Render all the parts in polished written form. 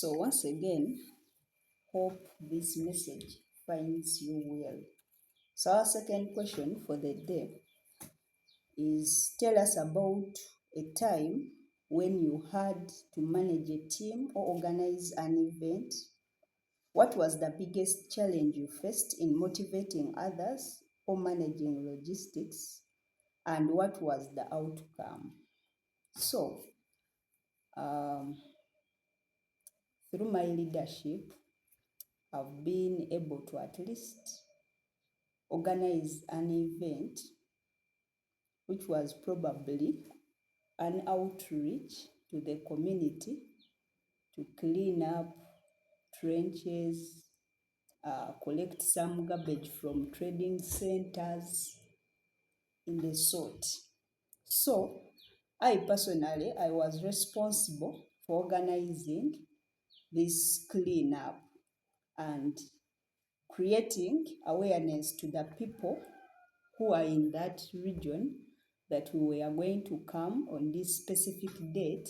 So once again, hope this message finds you well. So our second question for the day is, tell us about a time when you had to manage a team or organize an event. What was the biggest challenge you faced in motivating others or managing logistics? And what was the outcome? So, through my leadership, I've been able to at least organize an event which was probably an outreach to the community to clean up trenches, collect some garbage from trading centers in the sort. So I personally, I was responsible for organizing this cleanup and creating awareness to the people who are in that region that we were going to come on this specific date,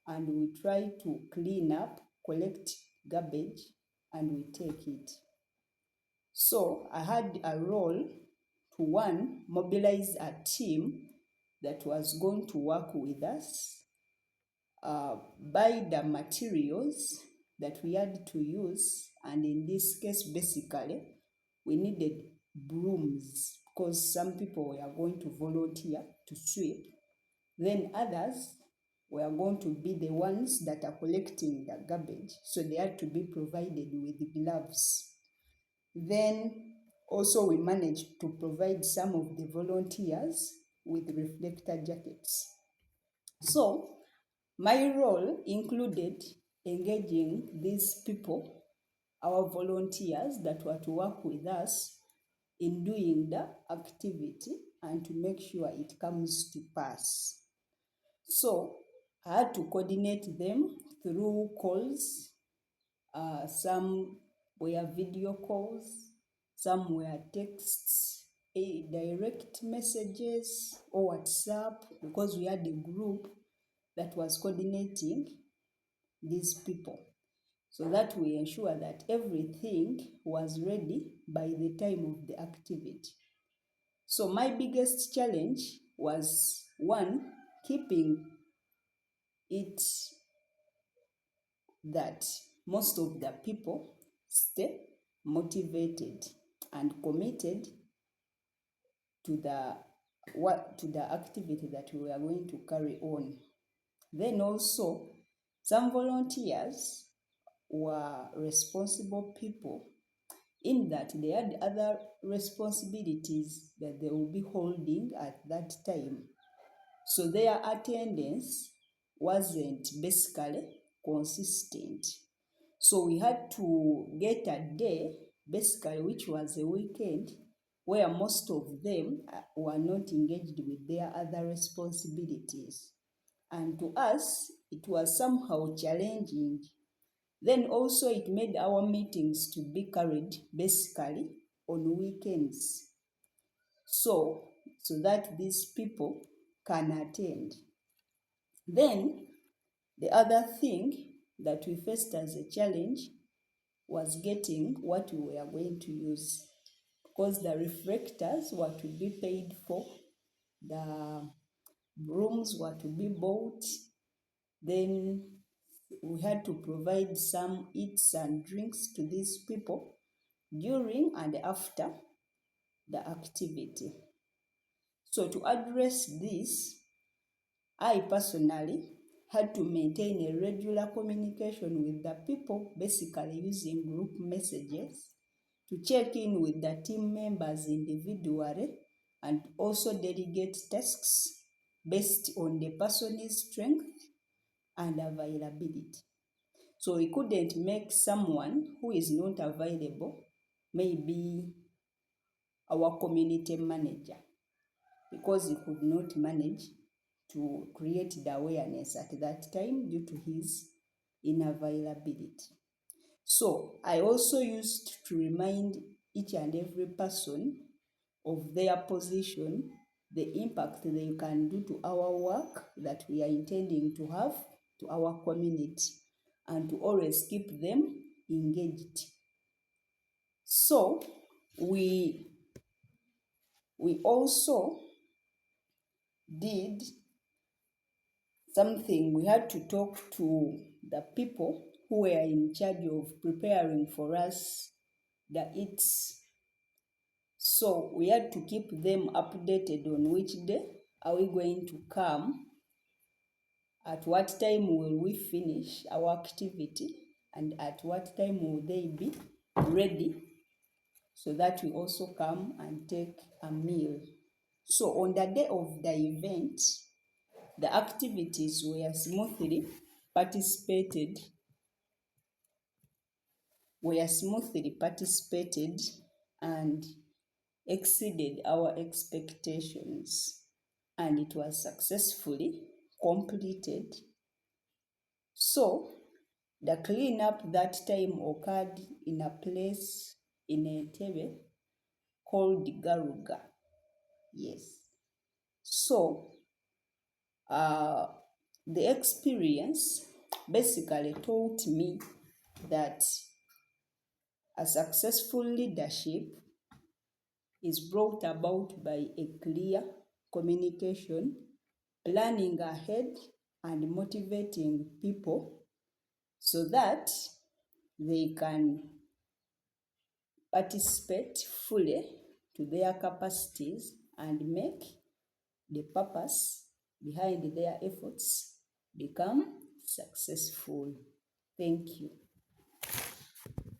and we try to clean up, collect garbage, and we take it. So I had a role to, one, mobilize a team that was going to work with us, buy the materials that we had to use, and in this case, basically, we needed brooms because some people were going to volunteer to sweep. Then others were going to be the ones that are collecting the garbage, so they had to be provided with gloves. Then also we managed to provide some of the volunteers with reflector jackets. So my role included engaging these people, our volunteers that were to work with us in doing the activity and to make sure it comes to pass. So I had to coordinate them through calls. Some were video calls, some were texts, direct messages, or WhatsApp, because we had a group that was coordinating these people, so that we ensure that everything was ready by the time of the activity. So my biggest challenge was, one, keeping it that most of the people stay motivated and committed to the activity that we are going to carry on. Then also, some volunteers were responsible people in that they had other responsibilities that they will be holding at that time. So their attendance wasn't basically consistent. So we had to get a day, basically, which was a weekend, where most of them were not engaged with their other responsibilities. And to us, it was somehow challenging. Then also it made our meetings to be carried basically on weekends, so that these people can attend. Then the other thing that we faced as a challenge was getting what we were going to use, because the reflectors were to be paid for, the brooms were to be bought, then we had to provide some eats and drinks to these people during and after the activity. So to address this, I personally had to maintain a regular communication with the people, basically using group messages, to check in with the team members individually, and also delegate tasks based on the person's strength and availability. So we couldn't make someone who is not available, maybe our community manager, because he could not manage to create the awareness at that time due to his unavailability. So I also used to remind each and every person of their position, the impact they can do to our work that we are intending to have to our community, and to always keep them engaged. So we also did something. We had to talk to the people who were in charge of preparing for us the eats. So we had to keep them updated on which day are we going to come, at what time will we finish our activity, and at what time will they be ready, so that we also come and take a meal. So on the day of the event, the activities were smoothly participated and exceeded our expectations, and it was successfully completed. So the cleanup that time occurred in a place in Entebbe called Garuga. Yes. So the experience basically taught me that a successful leadership is brought about by a clear communication, planning ahead, and motivating people so that they can participate fully to their capacities and make the purpose behind their efforts become successful. Thank you.